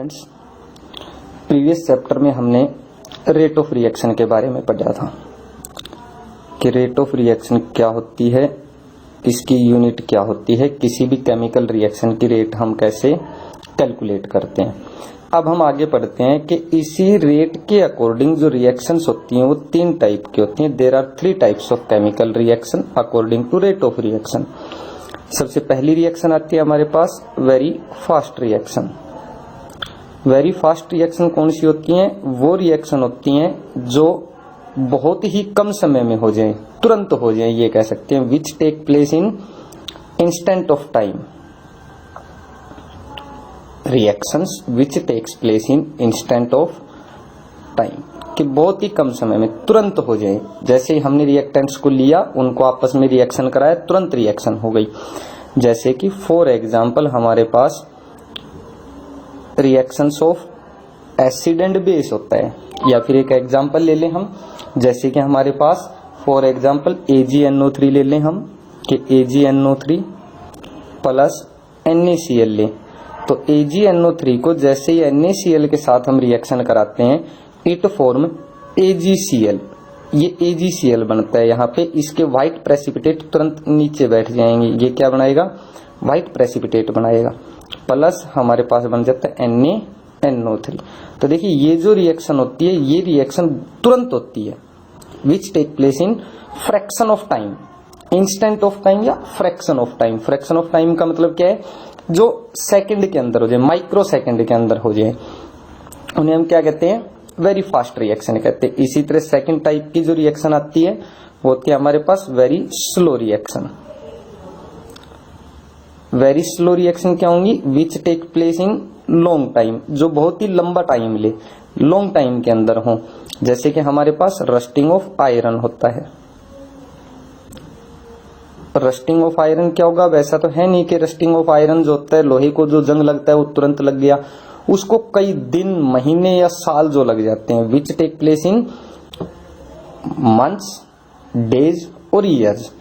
Friends, previous chapter में हमने rate of reaction के बारे में पढ़ा था कि रेट ऑफ रिएक्शन क्या होती है, इसकी यूनिट क्या होती है, किसी भी केमिकल रिएक्शन की रेट हम कैसे कैलकुलेट करते हैं। अब हम आगे पढ़ते हैं कि इसी रेट के अकॉर्डिंग जो रिएक्शंस होती हैं वो 3 टाइप की होती हैं। There are 3 types of chemical reaction according to rate of reaction. सबसे पहली रिएक्शन आती है हमारे पास very fast reaction. Very fast reaction कौन सी होती हैं? वो रिएक्शन होती हैं जो बहुत ही कम समय में हो जाए, तुरंत हो जाए, ये कह सकते हैं which take place in instant of time. Reactions which takes place in instant of time, कि बहुत ही कम समय में तुरंत हो जाए। जैसे ही हमने रिएक्टेंट्स को लिया, उनको आपस में रिएक्शन कराया, तुरंत रिएक्शन हो गई। जैसे कि फॉर एग्जांपल हमारे पास reactions of acid and base होता है। या फिर एक एग्जांपल ले लें हम, जैसे कि हमारे पास फॉर एग्जांपल AgNO3 ले लें हम, कि AgNO3 प्लस NaCl लें। तो AgNO3 को जैसे ही NaCl के साथ हम रिएक्शन कराते हैं, इट फॉर्म AgCl। ये AgCl बनता है यहाँ पे। इसके व्हाइट प्रेसिपिटेट तुरंत नीचे बैठ जाएंगे, ये क्या बनाएगा? व्हाइट प्रेसिपिटेट बनाएगा। प्लस हमारे पास बन जाता है NaNO3। तो देखिए ये जो रिएक्शन होती है, ये रिएक्शन तुरंत होती है, which take place in fraction of time, instant of time या fraction of time. Fraction of time का मतलब क्या है? जो सेकंड के अंदर हो जाए, माइक्रो सेकंड के अंदर हो जाए, उन्हें हम क्या कहते हैं? वेरी फास्ट रिएक्शन कहते हैं। इसी तरह सेकंड टाइप की जो रिएक्शन आती है वो होती है हमारे पास very slow reaction. Very slow reaction क्या होंगी? Which take place in long time, जो बहुत ही लंबा टाइम ले, लॉन्ग टाइम के अंदर हो। जैसे कि हमारे पास रस्टिंग ऑफ आयरन होता है। रस्टिंग ऑफ आयरन क्या होगा? वैसा तो है नहीं कि रस्टिंग ऑफ आयरन जो होता है, लोहे को जो जंग लगता है वो तुरंत लग गया। उसको कई दिन, महीने या साल जो लग जाते हैं। Which take place in months, days और ईयर्स,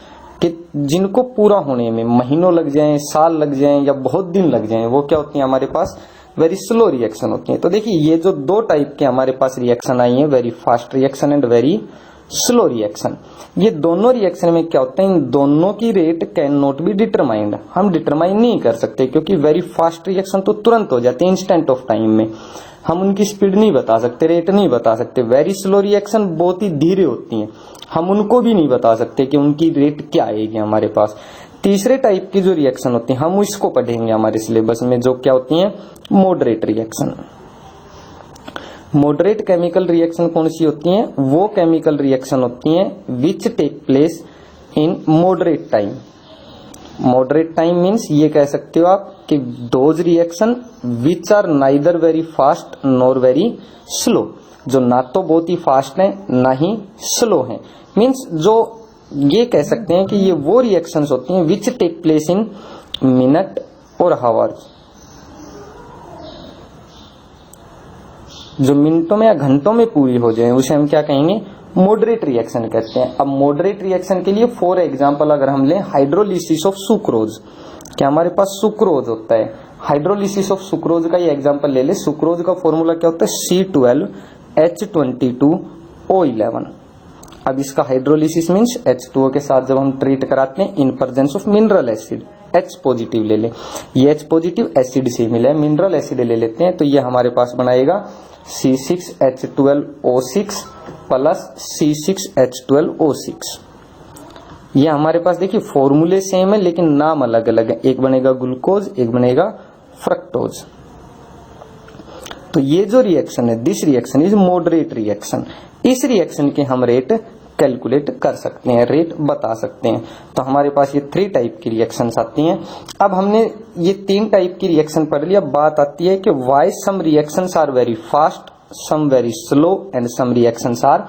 कि जिनको पूरा होने में महीनों लग जाएं, साल लग जाएं या बहुत दिन लग जाएं, वो क्या होती है हमारे पास? वेरी स्लो रिएक्शन होती है। तो देखिए ये जो 2 टाइप के हमारे पास रिएक्शन आई हैं, very fast reaction and very slow reaction, ये दोनों रिएक्शन में क्या होता है? इन दोनों की rate can not be determined. हम डिटरमाइन नहीं कर सकते, क्योंकि वेरी फास्ट रिएक्शन तो तुरंत हो जाते हैं, इंस्टेंट ऑफ टाइम में। हम उनकी स्पीड नहीं बता सकते, रेट नहीं बता सकते। वेरी स्लो रिएक्शन बहुत ही धीरे होती हैं, हम उनको भी नहीं बता सकते कि उनकी रेट क्या आएगी हमारे पास। तीसरे टाइप की जो रिएक्शन होती है, हम इसको पढ़ेंगे हमारे सिलेबस में, जो क्या होती है? Moderate reaction. Moderate chemical reaction कौन सी होती हैं? वो केमिकल रिएक्शन होती हैं which take place in moderate time. Moderate time means ये कह सकते हो आप कि those reaction which are neither very fast nor very slow, जो ना तो बहुत ही फास्ट है ना ही स्लो है। मीन्स जो ये कह सकते हैं कि ये वो रिएक्शंस होती हैं which take place in minute और हावर्स, जो मिनटों में या घंटों में पूरी हो जाए, उसे हम क्या कहेंगे? मॉडरेट रिएक्शन कहते हैं। अब मॉडरेट रिएक्शन के लिए फॉर एग्जांपल अगर हम लें हाइड्रोलिसिस ऑफ सुक्रोज, क्या हमारे पास सुक्रोज होता है, हाइड्रोलिसिस ऑफ सुक्रोज का ये एग्जांपल ले ले। सुक्रोज का फॉर्मूला क्या होता है? C12H22O11। अब इसका हाइड्रोलिसिस मीन्स H2O के साथ जब हम ट्रीट कराते हैं in presence of mineral acid, H positive ले लें, ये H पॉजिटिव एसिड से मिला है, मिनरल एसिड ले लेते हैं, तो ये हमारे पास बनाएगा C6H12O6 प्लस C6H12O6। ये हमारे पास देखिए फॉर्मूले सेम है लेकिन नाम अलग अलग है, एक बनेगा ग्लूकोज, एक बनेगा फ्रक्टोज। तो ये जो रिएक्शन है, this reaction is moderate reaction. इस रिएक्शन के हम रेट कैलकुलेट कर सकते हैं, रेट बता सकते हैं। तो हमारे पास ये 3 टाइप की रिएक्शंस आती हैं। अब हमने ये 3 टाइप की रिएक्शन पढ़ लिया। बात आती है कि why some reactions are very fast, some very slow and some reactions are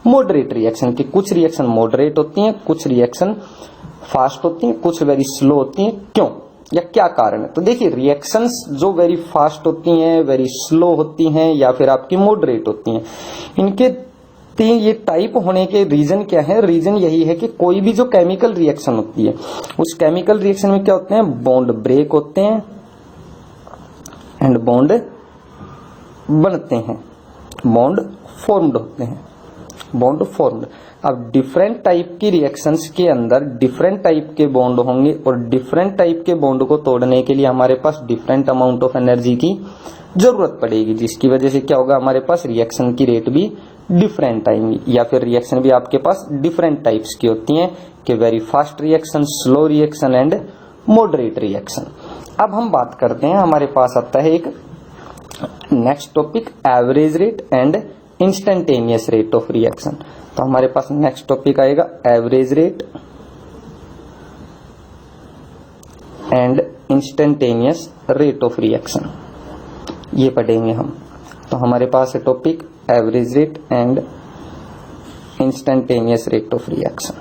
moderate reaction, की कुछ रिएक्शन मॉडरेट होती हैं, कुछ रिएक्शन फास्ट होती हैं, कुछ वेरी स्लो होती हैं। क्यों या क्या कारण है? तो देखिए रिएक्शंस जो वेरी फास्ट होती हैं, वेरी स्लो होती हैं या फिर आपकी मॉडरेट होती हैं, इनके 3 ये टाइप होने के रीजन क्या है? रीजन यही है कि कोई भी जो केमिकल रिएक्शन होती है, उस केमिकल रिएक्शन में क्या होते हैं? बॉन्ड ब्रेक होते हैं एंड बॉन्ड बनते हैं, बॉन्ड फॉर्म्ड होते हैं, बॉन्ड फॉर्म्ड। अब डिफरेंट टाइप की रिएक्शंस के अंदर डिफरेंट टाइप के बॉन्ड होंगे और डिफरेंट टाइप के बॉन्ड को तोड़ने के लिए हमारे पास डिफरेंट अमाउंट ऑफ एनर्जी की जरूरत पड़ेगी, जिसकी वजह से क्या होगा, हमारे पास रिएक्शन की रेट भी डिफरेंट आएंगी, या फिर रिएक्शन भी आपके पास डिफरेंट टाइप्स की होती हैं कि very fast reaction, slow reaction and moderate reaction. अब हम बात करते हैं, हमारे पास आता है एक next topic, average rate and instantaneous rate of reaction. तो हमारे पास नेक्स्ट टॉपिक आएगा average rate and instantaneous rate of reaction, ये पढ़ेंगे हम। तो हमारे पास है topic average rate and instantaneous rate of reaction.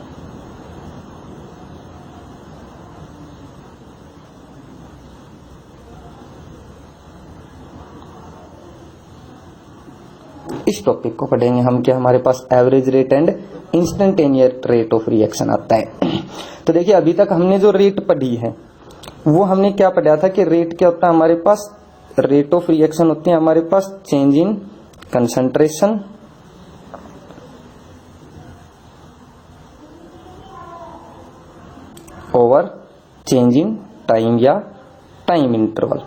इस टॉपिक को पढ़ेंगे हम कि हमारे पास average rate and instantaneous rate of reaction आता है। तो देखिए, अभी तक हमने जो रेट पढ़ी है वो हमने क्या पढ़ा था कि रेट क्या होता है, हमारे पास रेट ऑफ रिएक्शन होती है हमारे पास change in concentration over change in time या टाइम इंटरवल।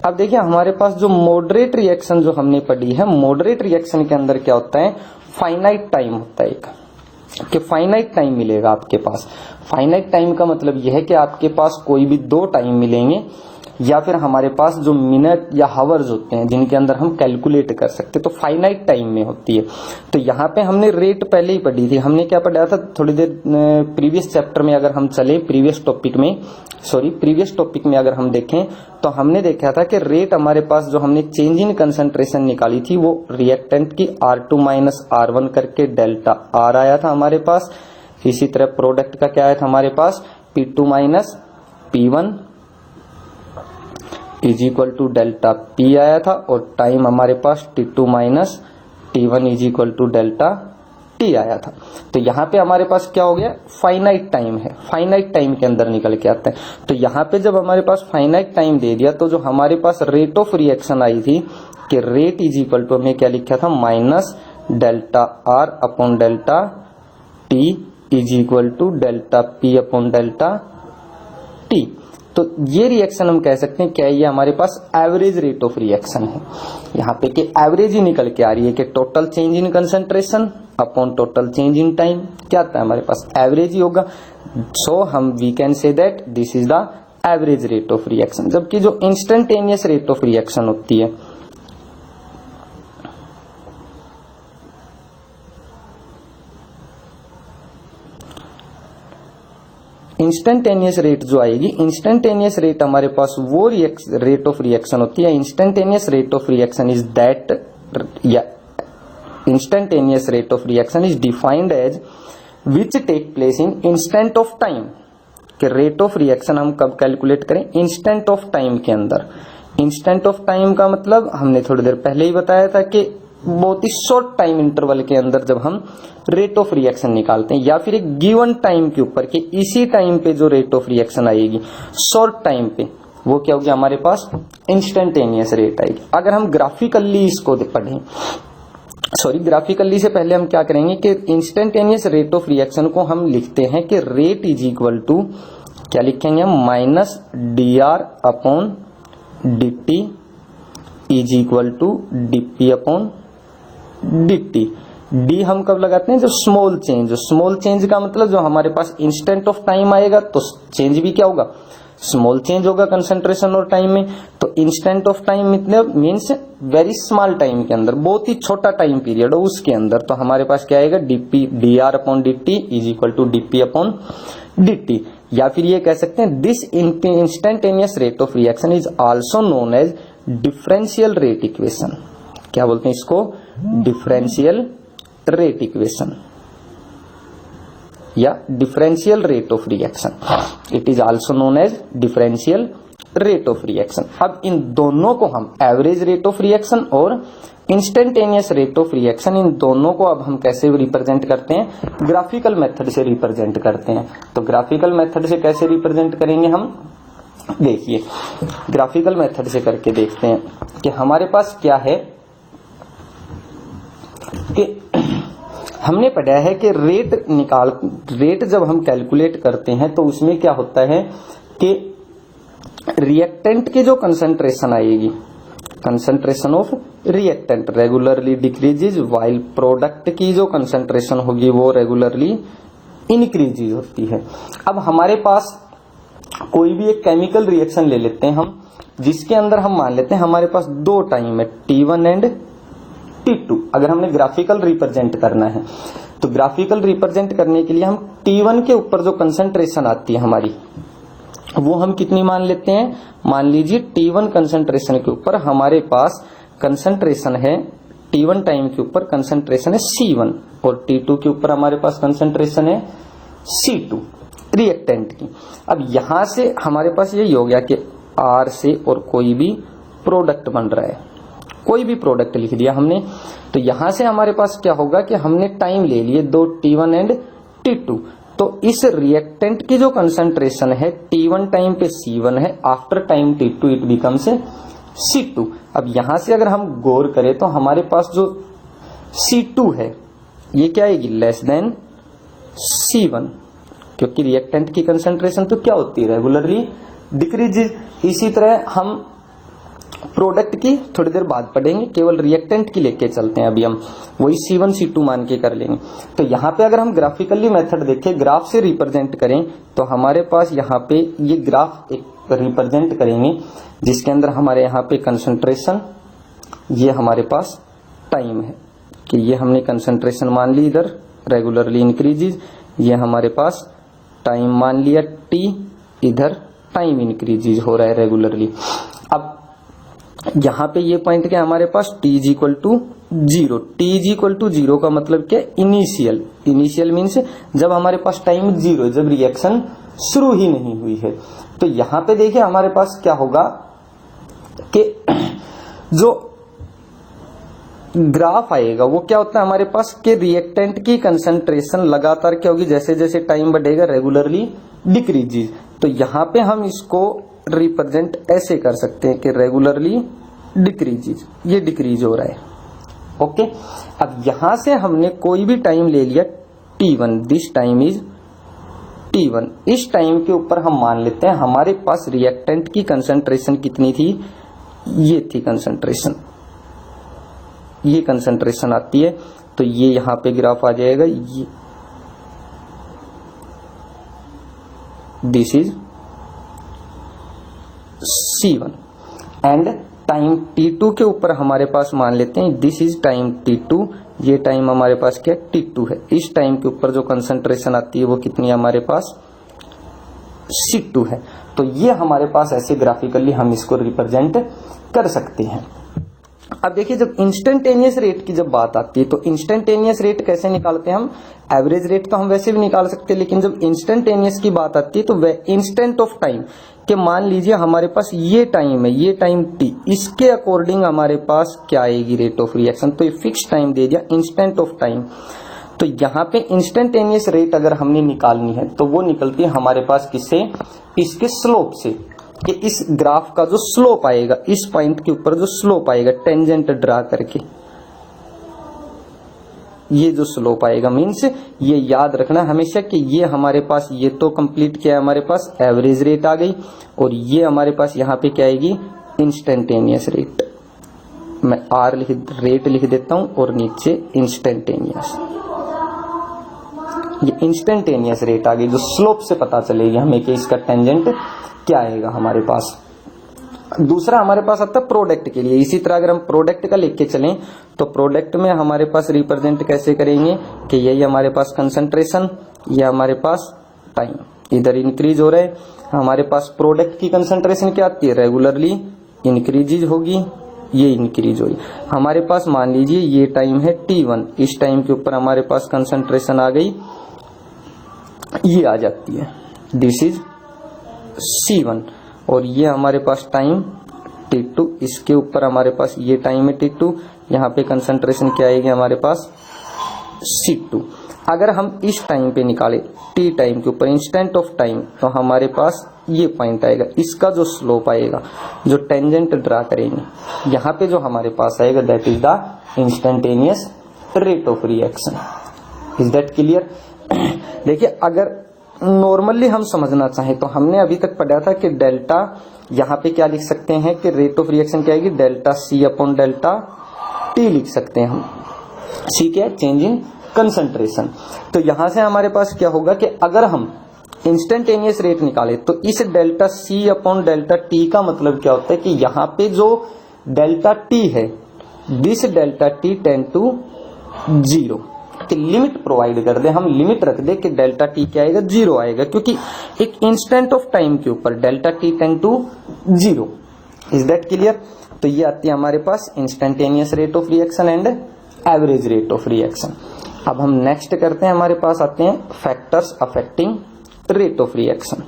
अब देखिए, हमारे पास जो मॉडरेट रिएक्शन जो हमने पढ़ी है, मॉडरेट रिएक्शन के अंदर क्या होता है, फाइनाइट टाइम होता है एक, कि फाइनाइट टाइम मिलेगा आपके पास। फाइनाइट टाइम का मतलब यह है कि आपके पास कोई भी दो टाइम मिलेंगे, या फिर हमारे पास जो मिनट या हावर्स होते हैं जिनके अंदर हम कैलकुलेट कर सकते हैं, तो फाइनाइट टाइम में होती है। तो यहाँ पे हमने रेट पहले ही पढ़ी थी, हमने क्या पढ़ा था थोड़ी देर प्रीवियस चैप्टर में, अगर हम चले प्रीवियस टॉपिक में अगर हम देखें तो हमने देखा था कि रेट हमारे पास जो हमने चेंज इन कंसंट्रेशन निकाली थी वो रिएक्टेंट की R2 माइनस R1 करके डेल्टा R आया था हमारे पास। इसी तरह प्रोडक्ट का क्या आया था हमारे पास, P2 minus P1 is equal to delta P आया था, और टाइम हमारे पास T2 minus T1 is equal to delta T आया था। तो यहाँ पे हमारे पास क्या हो गया, फाइनाइट टाइम है, फाइनाइट टाइम के अंदर निकल के आता है। तो यहाँ पे जब हमारे पास फाइनाइट टाइम दे दिया, तो जो हमारे पास रेट ऑफ रिएक्शन आई थी कि रेट इज इक्वल टू, हमने क्या लिखा था, minus delta R upon delta T is equal to delta P upon delta T। तो ये रिएक्शन हम कह सकते हैं क्या, ये हमारे पास एवरेज रेट ऑफ रिएक्शन है। यहाँ पे कि एवरेज ही निकल के आ रही है कि total change in concentration upon total change in time, क्या आता है हमारे पास, एवरेज ही होगा। सो हम we can say that this is the average rate of reaction. जबकि जो इंस्टेंटेनियस रेट ऑफ रिएक्शन होती है, इंस्टेंटेनियस रेट जो आएगी, इंस्टेंटेनियस रेट हमारे पास वो रेट ऑफ रिएक्शन होती है, instantaneous rate of reaction is that, या instantaneous rate of reaction is defined as which take place in instant of time. कि रेट ऑफ रिएक्शन हम कब कैलकुलेट करें, इंस्टेंट ऑफ टाइम के अंदर। इंस्टेंट ऑफ टाइम का मतलब हमने थोड़ी देर पहले ही बताया था कि बहुत ही शॉर्ट टाइम इंटरवल के अंदर जब हम रेट ऑफ रिएक्शन निकालते हैं, या फिर एक गिवन टाइम के ऊपर कि इसी टाइम पे जो रेट ऑफ रिएक्शन आएगी शॉर्ट टाइम पे, वो क्या होगी हमारे पास, इंस्टेंटेनियस रेट आएगी। अगर हम ग्राफिकली इसको पढ़ें, ग्राफिकली से पहले हम क्या करेंगे कि इंस्टेंटेनियस रेट ऑफ रिएक्शन को हम लिखते हैं कि रेट इज इक्वल टू, क्या लिखेंगे हम, minus dr upon dt is equal to dp upon dt। D हम कब लगाते हैं, जो स्मॉल चेंज का मतलब जो हमारे पास इंस्टेंट ऑफ टाइम आएगा तो चेंज भी क्या होगा, स्मॉल चेंज होगा कंसंट्रेशन और टाइम में। तो इंस्टेंट ऑफ टाइम मतलब मीन्स वेरी स्मॉल टाइम के अंदर, बहुत ही छोटा टाइम पीरियड हो उसके अंदर, तो हमारे पास क्या आएगा, DP dr upon dt is equal to dp upon dt। या फिर ये कह सकते हैं this instantaneous rate of reaction is also known as differential rate equation. क्या बोलते हैं इसको, डिफरेंशियल रेट इक्वेशन या differential rate of reaction. It is also known as differential rate of reaction. अब इन दोनों को हम एवरेज रेट ऑफ रिएक्शन और इंस्टेंटेनियस रेट ऑफ रिएक्शन, इन दोनों को अब हम कैसे रिप्रेजेंट करते हैं, ग्राफिकल मेथड से रिप्रेजेंट करते हैं। तो ग्राफिकल मेथड से कैसे रिप्रेजेंट करेंगे हम, देखिए ग्राफिकल मेथड से करके देखते हैं कि हमारे पास क्या है, कि हमने पढ़ा है कि रेट जब हम कैलकुलेट करते हैं तो उसमें क्या होता है कि रिएक्टेंट की जो कंसंट्रेशन आएगी, concentration of reactant regularly decreases, while product की जो कंसंट्रेशन होगी वो रेगुलरली इंक्रीजेज होती है। अब हमारे पास कोई भी एक केमिकल रिएक्शन ले लेते हैं हम, जिसके अंदर हम मान लेते हैं हमारे पास दो टाइम है T1 एंड T2। अगर हमने ग्राफिकल रिप्रेजेंट करना है तो ग्राफिकल रिप्रेजेंट करने के लिए हम T1 के ऊपर जो कंसंट्रेशन आती है हमारी, वो हम कितनी मान लेते हैं, मान लीजिए T1 कंसंट्रेशन के ऊपर हमारे पास कंसंट्रेशन है, T1 टाइम के ऊपर कंसंट्रेशन है C1 और T2 के ऊपर हमारे पास कंसंट्रेशन है C2 रिएक्टेंट की। अब यहां से हमारे पास यही हो गया कि R से और कोई भी प्रोडक्ट बन रहा है, कोई भी प्रोडक्ट लिख दिया हमने। तो यहां से हमारे पास क्या होगा कि हमने टाइम ले लिए दो T1 एंड T2, तो इस रिएक्टेंट की जो कंसंट्रेशन है T1 टाइम पे C1 है, after time T2 it becomes C2। अब यहां से अगर हम गौर करें तो हमारे पास जो C2 है ये क्या आएगी, लेस देन C1, क्योंकि रिएक्टेंट की कंसंट्रेशन तो क्या होती है, रेगुलरली डिक्रीजेज। इसी तरह हम प्रोडक्ट की थोड़ी देर बाद पढ़ेंगे, केवल रिएक्टेंट की लेके चलते हैं, अभी हम वही C1 C2 मान के कर लेंगे। तो यहाँ पे अगर हम ग्राफिकली मेथड देखें, ग्राफ से रिप्रेजेंट करें, तो हमारे पास यहाँ पे ये ग्राफ एक रिप्रेजेंट करेंगे जिसके अंदर हमारे यहाँ पे कंसंट्रेशन, ये हमारे पास टाइम है कि ये हमने कंसंट्रेशन मान ली इधर रेगुलरली इंक्रीजेज, ये हमारे पास टाइम मान लिया T, इधर टाइम इंक्रीजेज हो रहा है रेगुलरली। अब यहाँ पे ये पॉइंट क्या हमारे पास T is equal to 0, T is equal to 0 का मतलब क्या, इनिशियल मीन्स जब हमारे पास टाइम 0, जब रिएक्शन शुरू ही नहीं हुई है। तो यहाँ पे देखिए हमारे पास क्या होगा कि जो ग्राफ आएगा वो क्या होता है हमारे पास कि रिएक्टेंट की कंसंट्रेशन लगातार क्या होगी, जैसे जैसे टाइम बढ़ेगा रेगुलरली डिक्रीजेज। तो यहाँ पे हम इसको रिप्रेजेंट ऐसे कर सकते हैं कि रेगुलरली डिक्रीजेज, ये डिक्रीज हो रहा है। ओके, अब यहां से हमने कोई भी टाइम ले लिया T1, this time is T1, इस टाइम के ऊपर हम मान लेते हैं हमारे पास रिएक्टेंट की कंसंट्रेशन कितनी थी, ये थी कंसंट्रेशन, ये कंसंट्रेशन आती है। तो ये यहाँ पे ग्राफ आ जाएगा, ये this is C1 and time T2 के ऊपर हमारे पास मान लेते हैं दिस इज टाइम T2, ये टाइम हमारे पास क्या T2 है। इस टाइम के ऊपर जो कंसंट्रेशन आती है वो कितनी है हमारे पास C2 है। तो ये हमारे पास ऐसे ग्राफिकली हम इसको रिप्रेजेंट कर सकते हैं। अब देखिए जब इंस्टेंटेनियस रेट की जब बात आती है तो इंस्टेंटेनियस रेट कैसे निकालते हैं हम, एवरेज रेट तो हम वैसे भी निकाल सकते हैं, लेकिन जब इंस्टेंटेनियस की बात आती है तो वह इंस्टेंट ऑफ टाइम कि मान लीजिए हमारे पास ये टाइम है, ये टाइम T, इसके अकॉर्डिंग हमारे पास क्या आएगी रेट ऑफ रिएक्शन, तो ये फिक्स टाइम दे दिया इंस्टेंट ऑफ टाइम। तो यहाँ पे इंस्टेंटेनियस रेट अगर हमने निकालनी है तो वो निकलती है हमारे पास किससे, इसके स्लोप से, कि इस ग्राफ का जो स्लोप आएगा, इस पॉइंट के ऊपर जो स्लोप आएगा टेंजेंट ड्रा करके, ये जो स्लोप आएगा मीन्स ये याद रखना हमेशा कि ये हमारे पास, ये तो कंप्लीट किया हमारे पास एवरेज रेट आ गई, और ये हमारे पास यहाँ पे क्या आएगी इंस्टेंटेनियस रेट। मैं रेट लिख देता हूं और नीचे इंस्टेंटेनियस, ये इंस्टेंटेनियस रेट आ गई, जो स्लोप से पता चलेगी हमें कि इसका टेंजेंट क्या आएगा हमारे पास। दूसरा हमारे पास आता है प्रोडक्ट के लिए। इसी तरह अगर हम प्रोडक्ट का लेके चलें तो प्रोडक्ट में हमारे पास रिप्रेजेंट कैसे करेंगे कि यही हमारे पास कंसंट्रेशन, ये हमारे पास टाइम, इधर इंक्रीज हो रहा है, हमारे पास प्रोडक्ट की कंसंट्रेशन क्या आती है रेगुलरली इंक्रीज होगी, ये इंक्रीज होगी। हमारे पास मान लीजिए ये टाइम है T1, इस टाइम के ऊपर हमारे पास कंसंट्रेशन आ गई, ये आ जाती है, दिस इज C1, और ये हमारे पास टाइम T2, इसके ऊपर हमारे पास ये टाइम है T2, यहाँ पे कंसंट्रेशन क्या आएगी हमारे पास C2। अगर हम इस टाइम पे निकाले T टाइम के ऊपर इंस्टेंट ऑफ टाइम, तो हमारे पास ये पॉइंट आएगा, इसका जो स्लोप आएगा, जो टेंजेंट ड्रा करेंगे, यहाँ पे जो हमारे पास आएगा that is the instantaneous rate of reaction. Is that clear? देखिए अगर नॉर्मली हम समझना चाहें तो हमने अभी तक पढ़ा था कि डेल्टा, यहाँ पे क्या लिख सकते हैं कि रेट ऑफ रिएक्शन क्या आएगी, delta C upon delta T लिख सकते हैं हम। सी क्या है, चेंज इन कंसंट्रेशन। तो यहां से हमारे पास क्या होगा कि अगर हम इंस्टेंटेनियस रेट निकाले तो इस delta C upon delta T का मतलब क्या होता है कि यहाँ पे जो डेल्टा टी है, this delta T tend to zero कि लिमिट प्रोवाइड कर दे, हम लिमिट रख दे कि डेल्टा टी क्या आएगा, जीरो आएगा, क्योंकि एक इंस्टेंट ऑफ टाइम के ऊपर delta T tend to zero. Is that clear? तो ये आती है हमारे पास instantaneous rate of reaction and average rate of reaction. अब हम नेक्स्ट करते हैं, हमारे पास आते हैं factors affecting rate of reaction.